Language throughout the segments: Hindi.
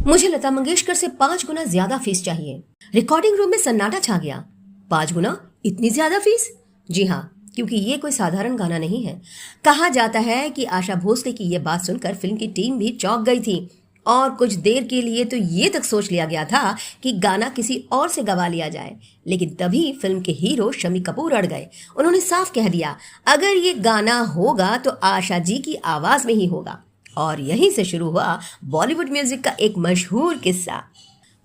मुझे लता मंगेशकर से 5 गुना ज्यादा फीस चाहिए। रिकॉर्डिंग रूम में सन्नाटा छा गया। 5 गुना? इतनी ज्यादा फीस? जी हाँ, क्योंकि ये कोई साधारण गाना नहीं है। कहा जाता है कि आशा भोसले की ये बात सुनकर फिल्म की टीम भी चौंक गई थी और कुछ देर के लिए तो ये तक सोच लिया गया था कि गाना किसी और से गवा लिया जाए। लेकिन तभी फिल्म के हीरो शम्मी कपूर अड़ गए। उन्होंने साफ कह दिया, अगर ये गाना होगा तो आशा जी की आवाज में ही होगा। और यहीं से शुरू हुआ बॉलीवुड म्यूजिक का एक मशहूर किस्सा।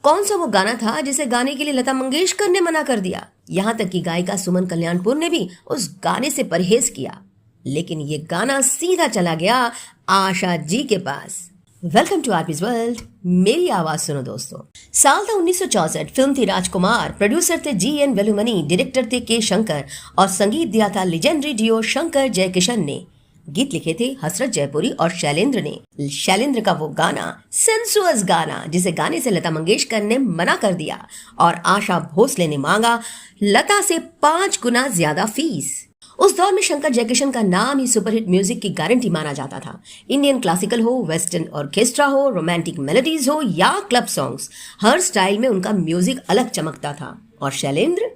कौन सा वो गाना था जिसे गाने के लिए लता मंगेशकर ने मना कर दिया? यहाँ तक कि गायिका सुमन कल्याणपुर ने भी उस गाने से परहेज किया। लेकिन ये गाना सीधा चला गया आशा जी के पास। वेलकम टू आरपीज वर्ल्ड, मेरी आवाज सुनो दोस्तों। साल था 1964। फिल्म थी राजकुमार। प्रोड्यूसर थे जी.एन. वेलुमणि, डायरेक्टर थे के. शंकर और संगीत दिया था लेजेंडरी डियो शंकर जयकिशन ने। गीत लिखे थे हसरत जयपुरी और शैलेंद्र ने। शैलेंद्र का वो गाना, सेंसुअस गाना, जिसे गाने से लता मंगेशकर ने मना कर दिया और आशा भोसले ने मांगा लता से 5 गुना ज्यादा फीस। उस दौर में शंकर जयकिशन का नाम ही सुपरहिट म्यूजिक की गारंटी माना जाता था। इंडियन क्लासिकल हो, वेस्टर्न ऑर्केस्ट्रा हो, रोमांटिक मेलोडीज हो या क्लब सॉन्ग्स, हर स्टाइल में उनका म्यूजिक अलग चमकता था। और शैलेंद्र,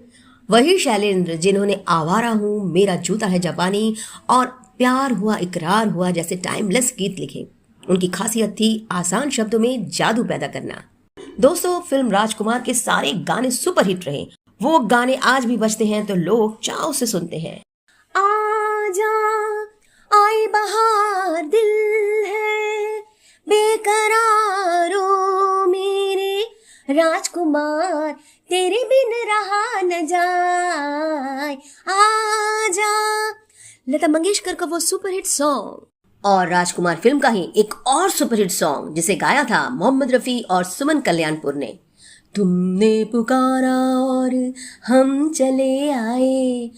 वही शैलेंद्र जिन्होंने आवारा हूँ, मेरा जूता है जापानी और प्यार हुआ इकरार हुआ जैसे टाइमलेस गीत लिखे। उनकी खासियत थी आसान शब्दों में जादू पैदा करना। दोस्तों, फिल्म राजकुमार के सारे गाने सुपरहिट रहे। वो गाने आज भी बजते हैं तो लोग चाव से सुनते हैं। आजा आई बहार, दिल है बेकरारो मेरे राजकुमार, तेरे बिन रहा न जाए, आजा। लता मंगेशकर का वो सुपरहिट सॉन्ग और राजकुमार फिल्म का ही एक और सुपरहिट सॉन्ग जिसे गाया था मोहम्मद रफी और सुमन कल्याणपुर ने। तुमने पुकारा और हम चले आए,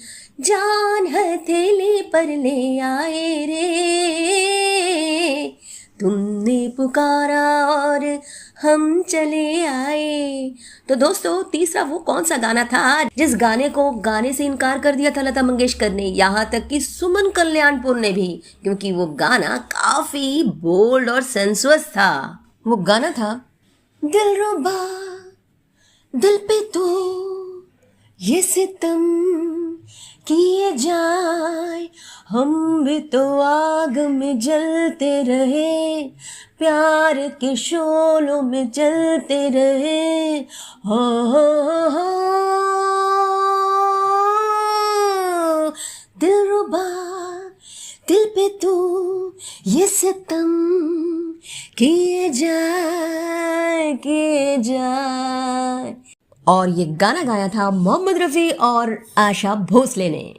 जान हथेली पर ले आए रे। तुमने पुकारा और हम चले आए। तो दोस्तों, तीसरा वो कौन सा गाना था जिस गाने को गाने से इनकार कर दिया था लता मंगेशकर ने, यहाँ तक कि सुमन कल्याणपुर ने भी, क्योंकि वो गाना काफी बोल्ड और सेंसुअस था। वो गाना था दिलरुबा, दिल पे तो ये सितम किए जाए, हम भी तो आग में जलते रहे, प्यार के शोलों में जलते रहे, हो दिलरुबा, दिल पे तू ये सितम किए जाए। और ये गाना गाया था मोहम्मद रफी और आशा भोसले ने।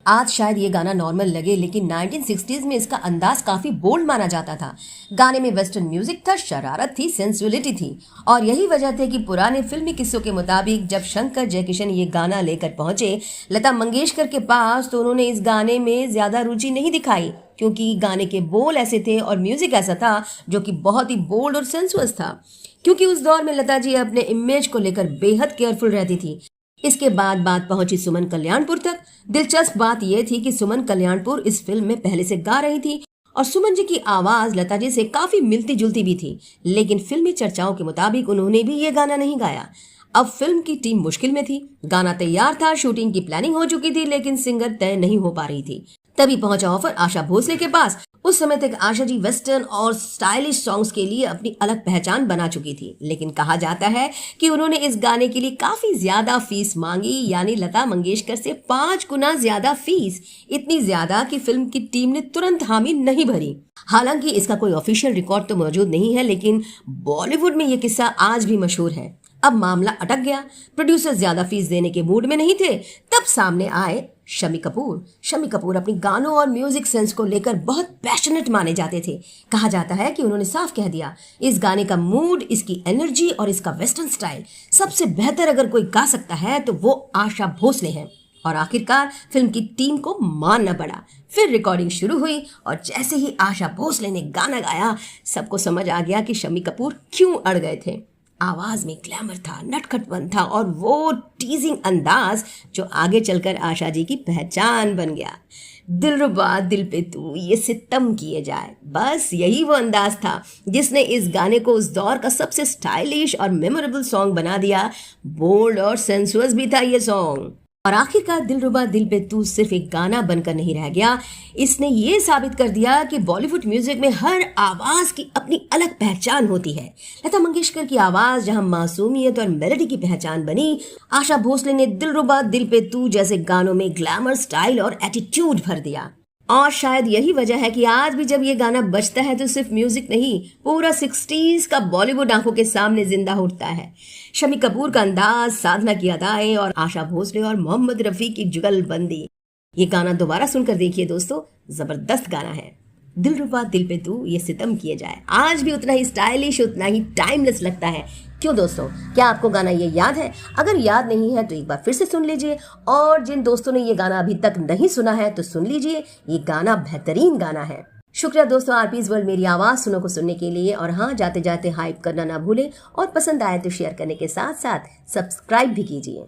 आज शायद ये गाना नॉर्मल लगे, लेकिन 1960s में इसका अंदाज काफी बोल्ड माना जाता था। गाने में वेस्टर्न म्यूजिक था, शरारत थी, सेंसुअलिटी थी। और यही वजह थी कि पुराने फिल्मी किस्सों के मुताबिक जब शंकर जयकिशन ये गाना लेकर पहुंचे लता मंगेशकर के पास, तो उन्होंने इस गाने में ज्यादा रुचि नहीं दिखाई, क्योंकि गाने के बोल ऐसे थे और म्यूजिक ऐसा था जो कि बहुत ही बोल्ड और सेंसुअस था। क्योंकि उस दौर में लता जी अपने इमेज को लेकर बेहद केयरफुल रहती थी। इसके बाद बात पहुंची सुमन कल्याणपुर तक। दिलचस्प बात यह थी कि सुमन कल्याणपुर इस फिल्म में पहले से गा रही थी और सुमन जी की आवाज लता जी से काफी मिलती जुलती भी थी। लेकिन फिल्मी चर्चाओं के मुताबिक उन्होंने भी ये गाना नहीं गाया। अब फिल्म की टीम मुश्किल में थी। गाना तैयार था, शूटिंग की प्लानिंग हो चुकी थी, लेकिन सिंगर तय नहीं हो पा रही थी। तभी पहुंचा ऑफर आशा भोसले के पास। उस समय तक आशा जी वेस्टर्न और स्टाइलिश सॉन्ग्स के लिए अपनी अलग पहचान बना चुकी थी, लेकिन कहा जाता है कि उन्होंने इस गाने के लिए काफी ज्यादा फीस मांगी, यानी लता मंगेशकर से 5 गुना ज्यादा फीस। इतनी ज्यादा कि फिल्म की टीम ने तुरंत हामी नहीं भरी। हालांकि इसका कोई ऑफिशियल रिकॉर्ड तो मौजूद नहीं है, लेकिन बॉलीवुड में यह किस्सा आज भी मशहूर है। अब मामला अटक गया। प्रोड्यूसर ज्यादा फीस देने के मूड में नहीं थे। तब सामने आए शम्मी कपूर। शम्मी कपूर अपनी गानों और म्यूजिक सेंस को लेकर बहुत पैशनेट माने जाते थे। कहा जाता है कि उन्होंने साफ कह दिया, इस गाने का मूड, इसकी एनर्जी और इसका वेस्टर्न स्टाइल सबसे बेहतर अगर कोई गा सकता है तो वो आशा भोसले हैं। और आखिरकार फिल्म की टीम को मानना पड़ा। फिर रिकॉर्डिंग शुरू हुई और जैसे ही आशा भोसले ने गाना गाया, सबको समझ आ गया कि शम्मी कपूर क्यों अड़ गए थे। आवाज में ग्लैमर था, नटखटपन था और वो टीजिंग अंदाज जो आगे चलकर आशा जी की पहचान बन गया। दिलरुबा दिल पे तू ये सितम किए जाए, बस यही वो अंदाज था जिसने इस गाने को उस दौर का सबसे स्टाइलिश और मेमोरेबल सॉन्ग बना दिया। बोल्ड और सेंसुअस भी था ये सॉन्ग। और आखिरकार दिलरुबा दिल पे तू सिर्फ एक गाना बनकर नहीं रह गया, इसने ये साबित कर दिया कि बॉलीवुड म्यूजिक में हर आवाज की अपनी अलग पहचान होती है। लता मंगेशकर की आवाज जहां मासूमियत और मेलोडी की पहचान बनी, आशा भोसले ने दिलरुबा दिल पे तू जैसे गानों में ग्लैमर, स्टाइल और एटीट्यूड भर दिया। और शायद यही वजह है कि आज भी जब ये गाना बजता है तो सिर्फ म्यूजिक नहीं, पूरा 60s का बॉलीवुड आंखों के सामने जिंदा उठता है। शम्मी कपूर का अंदाज, साधना की अदाएं और आशा भोसले और मोहम्मद रफी की जुगलबंदी। ये गाना दोबारा सुनकर देखिए दोस्तों, जबरदस्त गाना है। दिलरुबा दिल पे तू ये सितम किए जाए आज भी उतना ही स्टाइलिश, उतना ही टाइमलेस लगता है। क्यों दोस्तों, क्या आपको गाना ये याद है? अगर याद नहीं है तो एक बार फिर से सुन लीजिए, और जिन दोस्तों ने ये गाना अभी तक नहीं सुना है तो सुन लीजिए, ये गाना बेहतरीन गाना है। शुक्रिया दोस्तों, आरपीज वर्ल्ड मेरी आवाज सुनो को सुनने के लिए। और हाँ, जाते जाते हाइप करना ना भूलें और पसंद आए तो शेयर करने के साथ साथ सब्सक्राइब भी कीजिए।